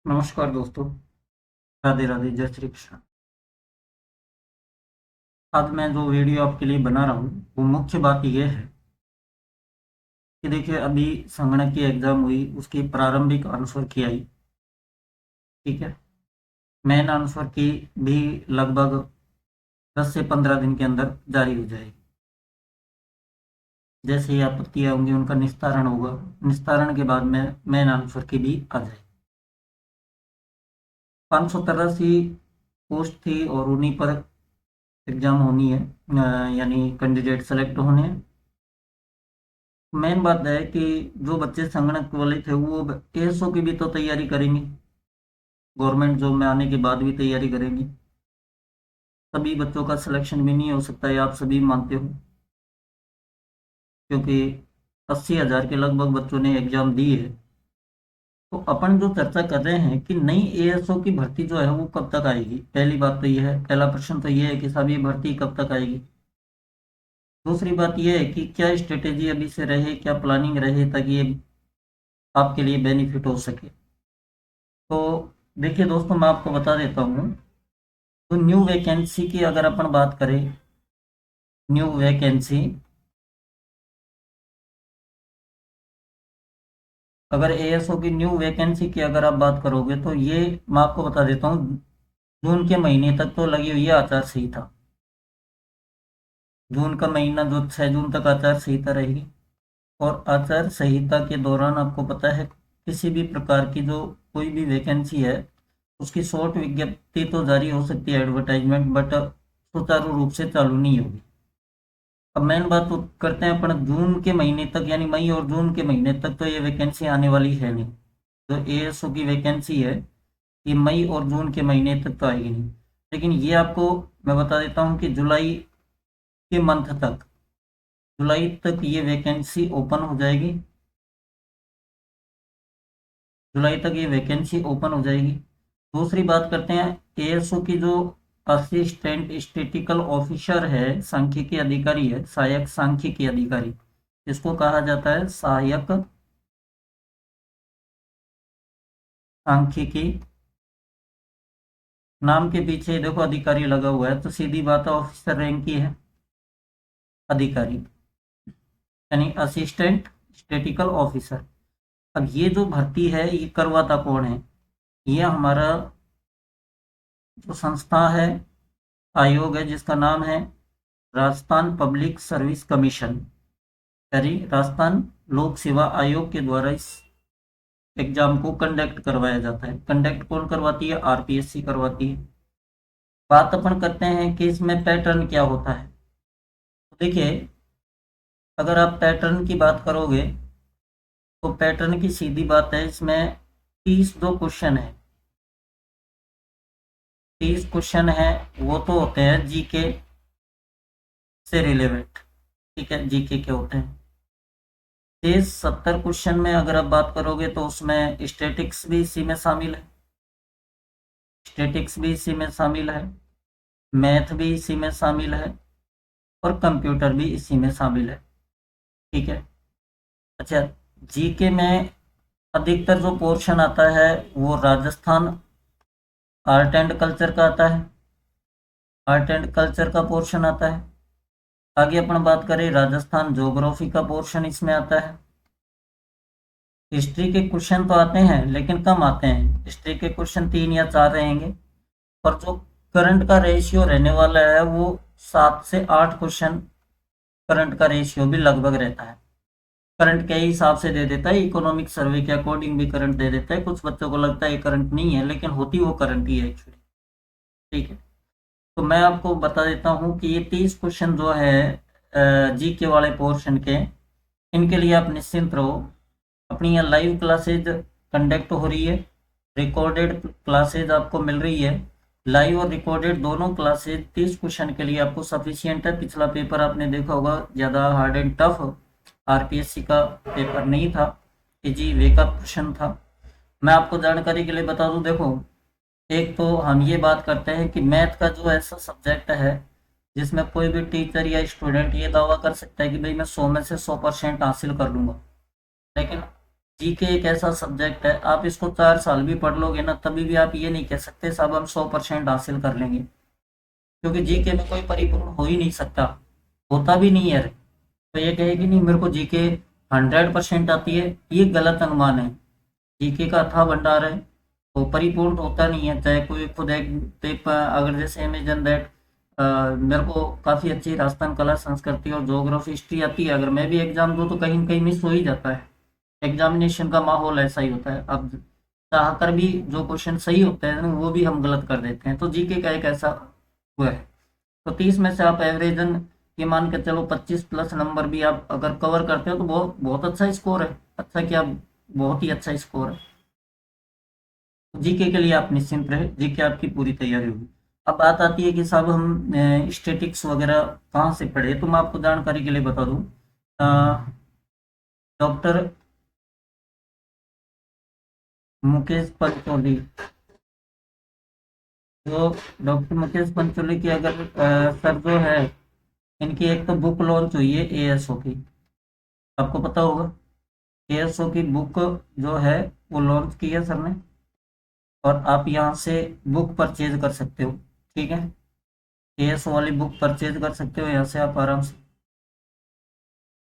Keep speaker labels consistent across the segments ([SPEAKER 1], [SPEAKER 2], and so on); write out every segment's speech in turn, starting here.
[SPEAKER 1] नमस्कार दोस्तों। राधे राधे, जय श्री कृष्ण। आज मैं जो वीडियो आपके लिए बना रहा हूँ वो मुख्य बात यह है कि देखिए, अभी संगणक की एग्जाम हुई, उसकी प्रारंभिक आंसर की आई। ठीक है। मेन आंसर की भी लगभग 10 से 15 दिन के अंदर जारी हो जाएगी। जैसे ही आपत्तियां होंगी उनका निस्तारण होगा। निस्तारण के बाद में मेन आंसर की भी आ जाएगी। 583 पोस्ट थी और उन्हीं पर एग्जाम होनी है, यानी कैंडिडेट सेलेक्ट होने हैं। मेन बात है कि जो बच्चे संगणक वाले थे वो एएसओ की भी तो तैयारी करेंगे, गवर्नमेंट जॉब में आने के बाद भी तैयारी करेंगे। सभी बच्चों का सिलेक्शन भी नहीं हो सकता है, आप सभी मानते हो, क्योंकि 80,000 के लगभग बच्चों ने एग्जाम दी है। तो अपन जो चर्चा कर रहे हैं कि नई एएसओ की भर्ती जो है वो कब तक आएगी, पहली बात तो यह है, पहला प्रश्न तो यह है कि साहब ये भर्ती कब तक आएगी। दूसरी बात यह है कि क्या स्ट्रेटेजी अभी से रहे, क्या प्लानिंग रहे ताकि ये आपके लिए बेनिफिट हो सके। तो देखिए दोस्तों, मैं आपको बता देता हूँ। तो न्यू वैकेंसी की अगर अपन बात करें, न्यू वैकेंसी, अगर एएसओ की न्यू वैकेंसी की अगर आप बात करोगे तो ये मैं आपको बता देता हूँ, जून के महीने तक तो लगी हुई है आचार संहिता। जून का महीना जो 6 जून तक आचार संहिता रहेगी। और आचार संहिता के दौरान आपको पता है, किसी भी प्रकार की जो कोई भी वैकेंसी है उसकी शॉर्ट विज्ञप्ति तो जारी हो सकती है, एडवर्टाइजमेंट, बट सुचारू रूप से चालू नहीं होगी। अब मेन बात तो करते हैं अपन जून के महीने तक, यानी मई और जून के महीने तक तो ये वैकेंसी आने वाली है नहीं। जो एएसओ की वैकेंसी है ये मई और जून के महीने तक तो आएगी नहीं। लेकिन ये आपको मैं बता देता हूँ कि के मंथ तक जुलाई तक ये वैकेंसी ओपन हो जाएगी। जुलाई तक ये वैकेंसी ओपन हो जाएगी। दूसरी बात करते हैं एएसओ की, जो असिस्टेंट स्टैटिस्टिकल ऑफिसर है, सांख्यिकी अधिकारी है, सहायक सांख्यिकी अधिकारी, इसको कहा जाता है सहायक सांख्यिकी। नाम के पीछे देखो अधिकारी लगा हुआ है, तो सीधी बात है ऑफिसर रैंक की है अधिकारी, यानी असिस्टेंट स्टैटिस्टिकल ऑफिसर। अब ये जो भर्ती है ये करवाता कौन है, ये हमारा जो संस्था है, आयोग है, जिसका नाम है राजस्थान पब्लिक सर्विस कमीशन, यानी राजस्थान लोक सेवा आयोग के द्वारा इस एग्जाम को कंडक्ट करवाया जाता है। कंडक्ट कौन करवाती है? आरपीएससी करवाती है। बात अपन करते हैं कि इसमें पैटर्न क्या होता है। तो देखिए, अगर आप पैटर्न की बात करोगे तो पैटर्न की सीधी बात है, इसमें 30 जो क्वेश्चन है, 30 क्वेश्चन है, वो तो होते हैं जीके से रिलेवेंट। ठीक है, जीके के होते हैं। 70 क्वेश्चन में अगर आप बात करोगे तो उसमें स्टैटिक्स भी इसी में शामिल है, स्टैटिक्स भी इसी में शामिल है, मैथ भी इसी में शामिल है, और कंप्यूटर भी इसी में शामिल है। ठीक है। अच्छा, जीके में अधिकतर जो पोर्शन आता है वो राजस्थान आर्ट एंड कल्चर का आता है, आर्ट एंड कल्चर का पोर्शन आता है। आगे अपन बात करें, राजस्थान ज्योग्राफी का पोर्शन इसमें आता है। हिस्ट्री के क्वेश्चन तो आते हैं लेकिन कम आते हैं, हिस्ट्री के क्वेश्चन 3 या 4 रहेंगे। और जो करंट का रेशियो रहने वाला है वो 7 से 8 क्वेश्चन करंट का रेशियो भी लगभग रहता है। करंट के हिसाब से दे देता है, इकोनॉमिक सर्वे के अकॉर्डिंग भी करंट दे देता है। कुछ बच्चों को लगता है ये करंट नहीं है, लेकिन होती वो करंट ही है एक्चुअली। ठीक है। तो मैं आपको बता देता हूँ कि ये 30 क्वेश्चन जो है जीके वाले पोर्शन के, इनके लिए आप निश्चिंत रहो। अपनी यहाँ लाइव क्लासेज कंडक्ट हो रही है, रिकॉर्डेड क्लासेज आपको मिल रही है। लाइव और रिकॉर्डेड दोनों क्लासेज 30 क्वेश्चन के लिए आपको सफिशियंट है। पिछला पेपर आपने देखा होगा, ज़्यादा हार्ड एंड टफ आरपीएससी का पेपर नहीं था, इजी वे का क्वेश्चन था। मैं आपको जानकारी के लिए बता दूं, देखो, एक तो हम ये बात करते हैं कि मैथ का जो ऐसा सब्जेक्ट है जिसमें कोई भी टीचर या स्टूडेंट ये दावा कर सकता है कि भाई मैं 100 में से 100% हासिल कर लूंगा, लेकिन जीके एक ऐसा सब्जेक्ट है, आप इसको 4 साल भी पढ़ लोगे ना, तभी भी आप ये नहीं कह सकते साहब हम 100% हासिल कर लेंगे, क्योंकि जीके में कोई परिपूर्ण हो ही नहीं सकता, होता भी नहीं है। तो ये कहे कि नहीं मेरे को जीके 100% आती है, ये गलत अनुमान है। जीके का अथाह भंडार है, वो परिपूर्ण होता नहीं है। चाहे कोई खुद एक पेपर, अगर जैसे इमेजिन दैट मेरे को काफ़ी अच्छी राजस्थान कला संस्कृति और ज्योग्राफी हिस्ट्री आती है, अगर मैं भी एग्जाम दूँ तो कहीं न कहीं मिस हो ही जाता है। एग्जामिनेशन का माहौल ऐसा ही होता है। अब चाह कर भी जो क्वेश्चन सही होते हैं वो भी हम गलत कर देते हैं। तो जीके का एक ऐसा हुआ है। तो 30 में से आप एवरेजन ये मान के चलो 25 प्लस नंबर भी आप अगर कवर करते हो तो बहुत बहुत अच्छा स्कोर है। अच्छा क्या, बहुत ही अच्छा स्कोर है। जीके के लिए आप निश्चिंत रहे, जीके आपकी पूरी तैयारी होगी। अब बात आती है कि साहब हम स्टेटिक्स वगैरह कहाँ से पढ़े, तो मैं आपको जानकारी के लिए बता दूं। डॉक्टर मुकेश पंचोली, जो डॉक्टर मुकेश पंचोली की अगर सर जो है, इनकी एक तो बुक लॉन्च हुई है एएसओ की, आपको पता होगा। एएसओ की बुक जो है वो लॉन्च की है सर ने, और आप यहाँ से बुक परचेज कर सकते हो। ठीक है, एएसओ वाली बुक परचेज कर सकते हो यहाँ से आप आराम से।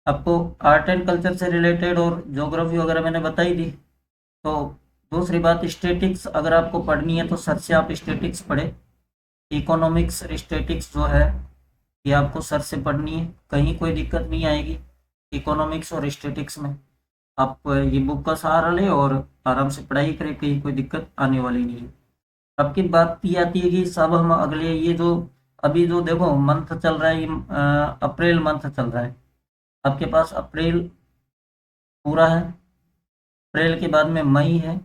[SPEAKER 1] आपको आर्ट एंड कल्चर से रिलेटेड और ज्योग्राफी वगैरह मैंने बताई दी। तो दूसरी बात, स्टेटिक्स अगर आपको पढ़नी है तो सर से आप स्टेटिक्स पढ़े। इकोनॉमिक्स स्टेटिक्स जो है ये आपको सर से पढ़नी है, कहीं कोई दिक्कत नहीं आएगी इकोनॉमिक्स और स्टेटिक्स में। आप ये बुक का सहारा लें और आराम से पढ़ाई करें, कहीं कोई दिक्कत आने वाली नहीं है। आपकी बात ये आती है कि साहब हम अगले ये जो अभी जो देखो मंथ चल रहा है, ये अप्रैल मंथ चल रहा है। आपके पास अप्रैल पूरा है, अप्रैल के बाद में मई है,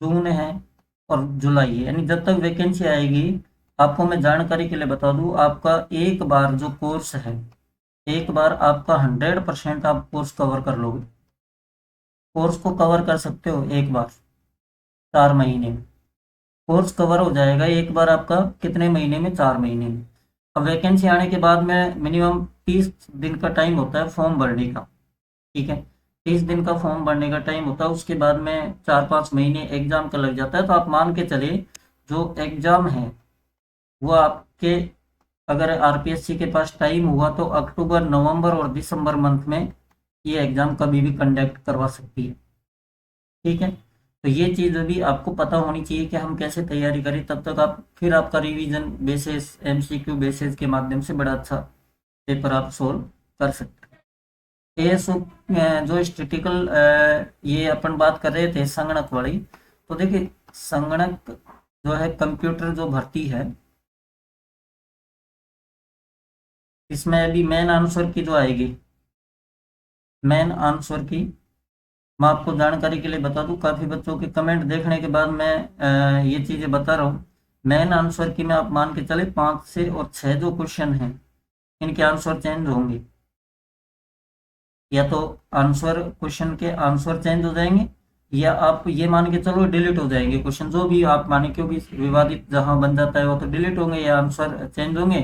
[SPEAKER 1] जून है और जुलाई है, यानी जब तक वैकेंसी आएगी। आपको मैं जानकारी के लिए बता दूं, आपका एक बार जो कोर्स है, एक बार आपका 100% आप कोर्स कवर कर लोगे। कोर्स को कवर कर सकते हो एक बार 4 महीने में, कोर्स कवर हो जाएगा एक बार आपका कितने महीने में, 4 महीने में। अब वैकेंसी आने के बाद में मिनिमम 30 दिन का टाइम होता है फॉर्म भरने का। ठीक है, 30 दिन का फॉर्म भरने का टाइम होता है, उसके बाद में 4-5 महीने एग्जाम का लग जाता है। तो आप मान के चले जो एग्जाम है वो आपके, अगर आरपीएससी के पास टाइम हुआ तो अक्टूबर, नवंबर और दिसंबर मंथ में ये एग्जाम कभी भी कंडक्ट करवा सकती है। ठीक है, तो ये चीज़ भी आपको पता होनी चाहिए कि हम कैसे तैयारी करें। तब तक आप फिर आपका रिवीजन बेसिस, एमसीक्यू बेसिस के माध्यम से बड़ा अच्छा पेपर आप सोल्व कर सकते हैं। एएसओ जो स्टेटिकल ये अपन बात कर रहे थे संगणक वाली, तो देखिए संगणक जो है कंप्यूटर जो भर्ती है, इसमें अभी मेन आंसर की जो आएगी, मेन आंसर की मैं आपको जानकारी के लिए बता दूं, काफ़ी बच्चों के कमेंट देखने के बाद मैं ये चीज़ें बता रहा हूँ। मेन आंसर की में आप मान के चले 5 से और 6 जो क्वेश्चन हैं इनके आंसर चेंज होंगे, या तो आंसर क्वेश्चन के आंसर चेंज हो जाएंगे, या आप ये मान के चलो डिलीट हो जाएंगे क्वेश्चन, जो भी आप माने, क्योंकि विवादित जहां बन जाता है वो तो डिलीट होंगे या आंसर चेंज होंगे।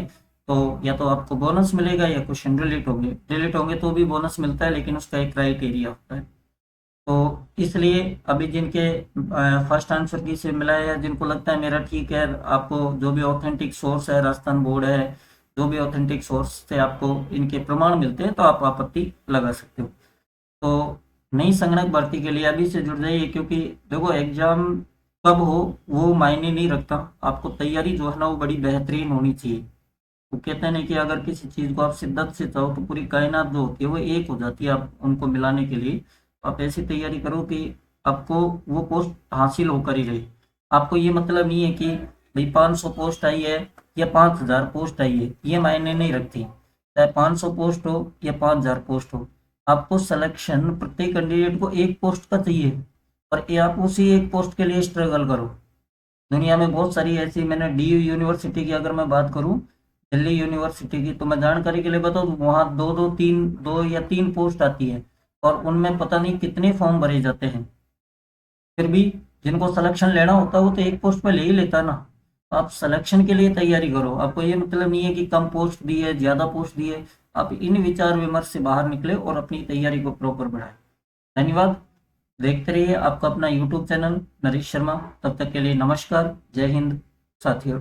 [SPEAKER 1] तो या तो आपको बोनस मिलेगा या क्वेश्चन डिलीट होंगे। डिलीट होंगे तो भी बोनस मिलता है, लेकिन उसका एक क्राइटेरिया होता है। तो इसलिए अभी जिनके फर्स्ट आंसर की से मिला है, जिनको लगता है मेरा ठीक है, आपको जो भी ऑथेंटिक सोर्स है, राजस्थान बोर्ड है, जो भी ऑथेंटिक सोर्स से आपको इनके प्रमाण मिलते हैं, तो आप आपत्ति लगा सकते हो। तो नई संगणक भर्ती के लिए अभी से जुड़ जाइए, क्योंकि देखो एग्जाम कब हो वो मायने नहीं रखता, आपको तैयारी जो है ना वो बड़ी बेहतरीन होनी चाहिए। वो कहते हैं ना कि अगर किसी चीज़ को आप शिद्दत से चाहो तो पूरी कायनात जो होती है वो एक हो जाती है आप उनको मिलाने के लिए। आप ऐसी तैयारी करो कि आपको वो पोस्ट हासिल होकर ही रहे। आपको ये मतलब नहीं है कि भाई 500 पोस्ट आई है या 5000 पोस्ट आई है, ये मायने नहीं रखती। चाहे 500 पोस्ट हो या 5000 पोस्ट हो, आपको सिलेक्शन प्रत्येक कैंडिडेट को एक पोस्ट का चाहिए, और ये आप उसी एक पोस्ट के लिए स्ट्रगल करो। दुनिया में बहुत सारी ऐसी, मैंने डीयू यूनिवर्सिटी की अगर मैं बात करूं, दिल्ली यूनिवर्सिटी की, तो मैं जानकारी के लिए बताऊं वहाँ दो या तीन पोस्ट आती है, और उनमें पता नहीं कितने फॉर्म भरे जाते हैं। फिर भी जिनको सिलेक्शन लेना होता है वो तो एक पोस्ट पे ले ही लेता ना। तो आप सिलेक्शन के लिए तैयारी करो, आपको ये मतलब नहीं है कि कम पोस्ट दी है, ज़्यादा पोस्ट दी है। आप इन विचार विमर्श से बाहर निकले और अपनी तैयारी को प्रॉपर बढ़ाएं। धन्यवाद। देखते रहिए आपका अपना यूट्यूब चैनल नरेश शर्मा। तब तक के लिए नमस्कार, जय हिंद साथियों।